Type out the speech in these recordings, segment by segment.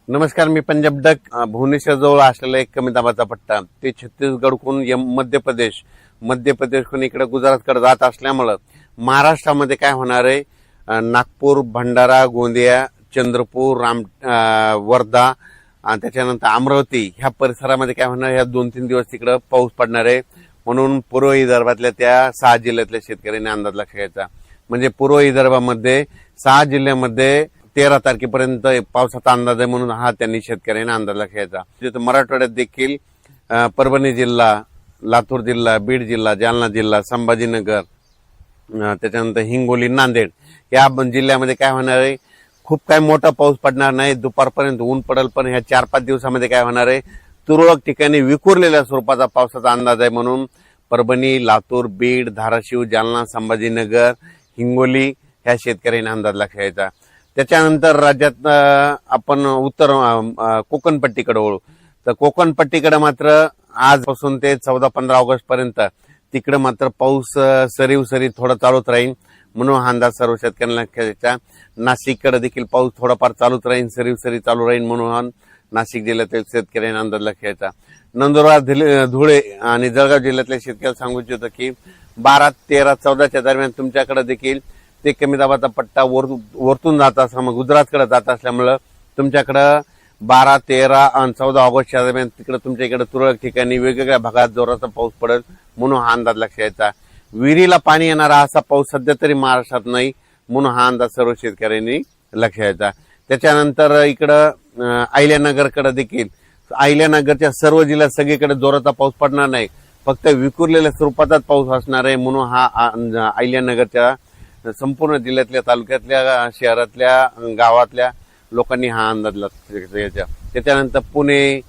नमस्कार, मी पंजाब डक. भुवनेश्वर जवळ असलेला एक कमी दाबाचा पट्टा ते छत्तीसगडकडून मध्य प्रदेशकडून इकडे गुजरातकडे जात असल्यामुळं महाराष्ट्रामध्ये काय होणार आहे, नागपूर, भंडारा, गोंदिया, चंद्रपूर, वर्धा आणि त्याच्यानंतर अमरावती ह्या परिसरामध्ये काय होणार, ह्या 2-3 दिवस तिकडे पाऊस पडणार आहे. म्हणून पूर्व विदर्भातल्या त्या 6 जिल्ह्यातल्या शेतकऱ्यांनी अंदाज लक्षात घ्यायचा. म्हणजे पूर्व विदर्भामध्ये 6 जिल्ह्यामध्ये 13 तारखेपर्यंत पावसाचा अंदाज आहे, म्हणून हा त्यांनी शेतकऱ्यांना अंदाज लक्षात घ्यायचा. तिथं मराठवाड्यात देखील परभणी जिल्हा, लातूर जिल्हा, बीड जिल्हा, जालना जिल्हा, संभाजीनगर, त्याच्यानंतर हिंगोली, नांदेड या जिल्ह्यामध्ये काय होणार आहे, खूप काय मोठा पाऊस पडणार नाही. दुपारपर्यंत ऊन पडेल, पण ह्या 4-5 दिवसामध्ये काय होणार आहे, तुरळक ठिकाणी विखुरलेल्या स्वरूपाचा पावसाचा अंदाज आहे. म्हणून परभणी, लातूर, बीड, धाराशिव, जालना, संभाजीनगर, हिंगोली ह्या शेतकऱ्यांनी अंदाज लक्षात घ्यायचा. त्याच्यानंतर राज्यात आपण उत्तर कोकणपट्टीकडे वळू. तर कोकणपट्टीकडे मात्र आजपासून ते 14-15 ऑगस्ट पर्यंत तिकडे मात्र पाऊस सरी थोडा चालूच राहील, म्हणून हा अंदाज सर्व शेतकऱ्यांना लक्षात घ्यायचा. नाशिककडे देखील पाऊस थोडाफार चालूच राहील, सरी चालू राहील, म्हणून नाशिक जिल्ह्यातील शेतकऱ्यांना अंदाज लक्षात घ्यायचा. नंदुरबार, धुळे आणि जळगाव जिल्ह्यातल्या शेतकऱ्यांना सांगू इच्छितो की 12, 13, 14च्या दरम्यान तुमच्याकडे देखील ते कमी दाबाचा पट्टा वरतून जात असल्यामुळे गुजरातकडे जात असल्यामुळं तुमच्याकडं 12, 13 आणि 14 ऑगस्टच्या दरम्यान तिकडे तुमच्या इकडे तुरळक ठिकाणी वेगवेगळ्या भागात जोराचा पाऊस पडेल, म्हणून हा अंदाज लक्षात घ्यायचा. विहिरीला पाणी येणारा असा पाऊस सध्या तरी महाराष्ट्रात नाही, म्हणून हा अंदाज सर्व शेतकऱ्यांनी लक्षात घ्यायचा. त्याच्यानंतर इकडं अहिल्यानगरकडे देखील, अहिल्यानगरच्या सर्व जिल्ह्यात सगळीकडे जोराचा पाऊस पडणार नाही, फक्त विखुरलेल्या स्वरूपाचाच पाऊस असणार आहे, म्हणून हा अहिल्यानगरच्या संपूर्ण जिल्ह्यातल्या, तालुक्यातल्या, शहरातल्या, गावातल्या लोकांनी हा अंदाज लक्षात घ्यायचा. त्याच्यानंतर पुणे,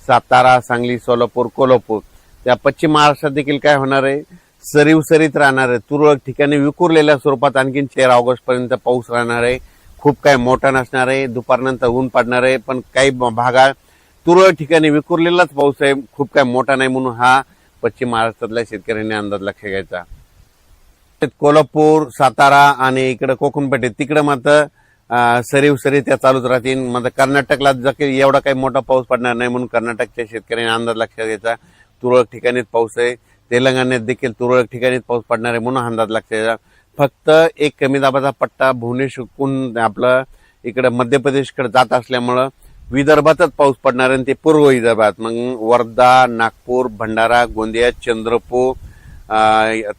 सातारा, सांगली, सोलापूर, कोल्हापूर त्या पश्चिम महाराष्ट्रात देखील काय होणार आहे, सरीत राहणार आहे. तुरळक ठिकाणी विखुरलेल्या स्वरूपात आणखीन 13 ऑगस्ट पर्यंत पाऊस राहणार आहे. खूप काय मोठा नसणार आहे, दुपारनंतर ऊन पडणार आहे, पण काही भागात तुरळक ठिकाणी विखुरलेलाच पाऊस आहे, खूप काय मोठा नाही, म्हणून हा पश्चिम महाराष्ट्रातल्या शेतकऱ्यांनी अंदाज लक्षात घ्यायचा. कोल्हापूर, सातारा आणि इकडे कोकणपट्टी तिकडे मात्र सरी त्या चालूच राहतील. मात्र कर्नाटकला एवढा काही मोठा पाऊस पडणार नाही, म्हणून कर्नाटकच्या शेतकऱ्यांनी अंदाज लक्षात घ्यायचा. तुरळक ठिकाणीच पाऊस आहे. तेलंगणात देखील तुरळक ठिकाणीच पाऊस पडणार आहे, म्हणून अंदाज लक्षात घ्यायचा. फक्त एक कमी दाबाचा पट्टा भुवनेश्वरहून आपलं इकडे मध्य प्रदेशकडे जात असल्यामुळं विदर्भातच पाऊस पडणार आहे, ते पूर्व विदर्भात. मग वर्धा, नागपूर, भंडारा, गोंदिया, चंद्रपूर,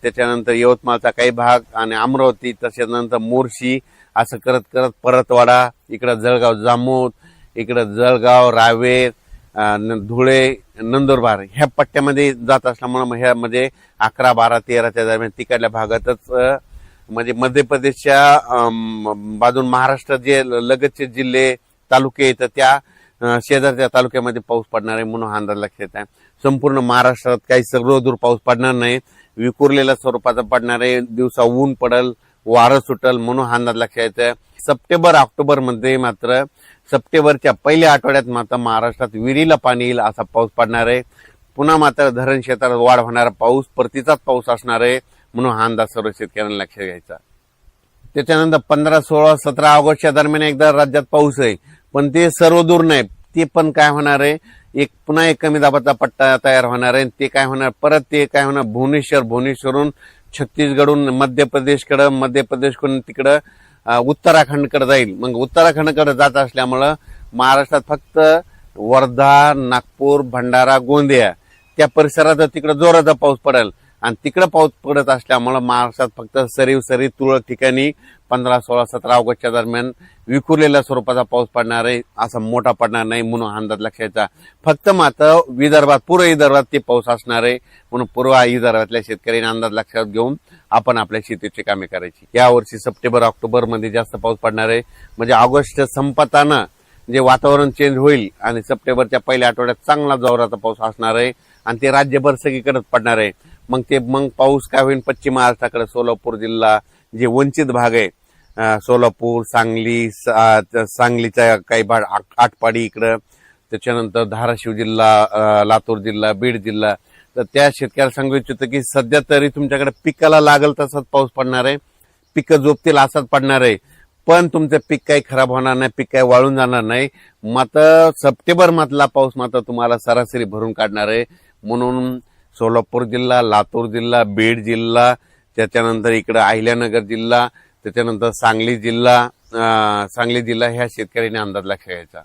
त्याच्यानंतर यवतमाळचा काही भाग आणि अमरावती, त्याच्यानंतर मोर्शी, असं करत परतवाडा, इकडं जळगाव, जामोद, इकडं जळगाव, रावेर, धुळे, नंदुरबार ह्या पट्ट्यामध्ये जात असल्यामुळे ह्यामध्ये 11, 12, 13च्या दरम्यान तिकडल्या भागातच म्हणजे मध्य प्रदेशच्या बाजून महाराष्ट्र जे लगतचे जिल्हे, तालुके येतात त्या शेजारच्या तालुक्यामध्ये पाऊस पडणार आहे, म्हणून हा अंदाज लक्षात आहे. संपूर्ण महाराष्ट्रात काही सर्वदूर पाऊस पडणार नाही, विखुरलेल्या स्वरूपाचा पडणार आहे. दिवसा ऊन पडल, वारं सुटल, म्हणून हा अंदाज लक्षात आहे. सप्टेंबर, ऑक्टोबर मध्ये मात्र सप्टेंबरच्या पहिल्या आठवड्यात मात्र महाराष्ट्रात विहिरीला पाणी येईल असा पाऊस पडणार आहे. पुन्हा मात्र धरण क्षेत्रात वाढ होणारा पाऊस, परतीचाच पाऊस असणार आहे, म्हणून हा अंदाज सर्व शेतकऱ्यांना लक्षात घ्यायचा. त्याच्यानंतर 15, 16, 17 ऑगस्टच्या दरम्यान एकदा राज्यात पाऊस आहे, पण ते सर्वदूर नाही. ते पण काय होणार आहे, पुन्हा एक कमी दाबाचा पट्टा तयार होणार आहे. ते काय होणार, परत ते काय होणार, भुवनेश्वरून छत्तीसगडहून मध्य प्रदेशकडून तिकडं उत्तराखंडकडे जाईल. मग उत्तराखंडकडे जात असल्यामुळं महाराष्ट्रात फक्त वर्धा, नागपूर, भंडारा, गोंदिया त्या परिसरात तिकडे जोराचा पाऊस पडेल, आणि तिकडे पाऊस पडत असल्यामुळं महाराष्ट्रात फक्त सरी तुरळक ठिकाणी 15, 16, 17 ऑगस्टच्या दरम्यान विखुरलेल्या स्वरूपाचा पाऊस पडणार आहे, असा मोठा पडणार नाही, म्हणून अंदाज लक्षात घ्यायचा. फक्त मात्र विदर्भात, पूर्व विदर्भात ते पाऊस असणार आहे, म्हणून पूर्व विदर्भातल्या शेतकऱ्यांनी अंदाज लक्षात घेऊन आपण आपल्या शेतीची कामे करायची. यावर्षी सप्टेंबर, ऑक्टोबर मध्ये जास्त पाऊस पडणार आहे. म्हणजे ऑगस्ट संपताना जे वातावरण चेंज होईल आणि सप्टेंबरच्या पहिल्या आठवड्यात चांगला जोराचा पाऊस असणार आहे, आणि ते राज्यभर सगळीकडेच पडणार आहे. मग पाऊस काय होईल, पश्चिम महाराष्ट्राकडे सोलापूर जिल्हा जे वंचित भाग आहे, सोलापूर, सांगलीचा काही भाग, आटपाडी इकडं, त्याच्यानंतर धाराशिव जिल्हा, लातूर जिल्हा, बीड जिल्हा, तर त्या शेतकऱ्याला सांगू इच्छितो की सध्या तरी तुमच्याकडे पिकाला लागल तसाच पाऊस पडणार आहे, पिकं जोपतील असाच पडणार आहे. पण तुमचं पीक काही खराब होणार नाही, पीक काही वाळून जाणार नाही. मात्र सप्टेंबर मधला पाऊस मात्र तुम्हाला सरासरी भरून काढणार आहे. म्हणून सोलापूर जिल्हा, लातूर जिल्हा, बीड जिल्हा, त्याच्यानंतर इकडे अहिल्यानगर जिल्हा, त्याच्यानंतर सांगली जिल्हा ह्या शेतकऱ्यांनी अंदाज लक्षात घ्यायचा.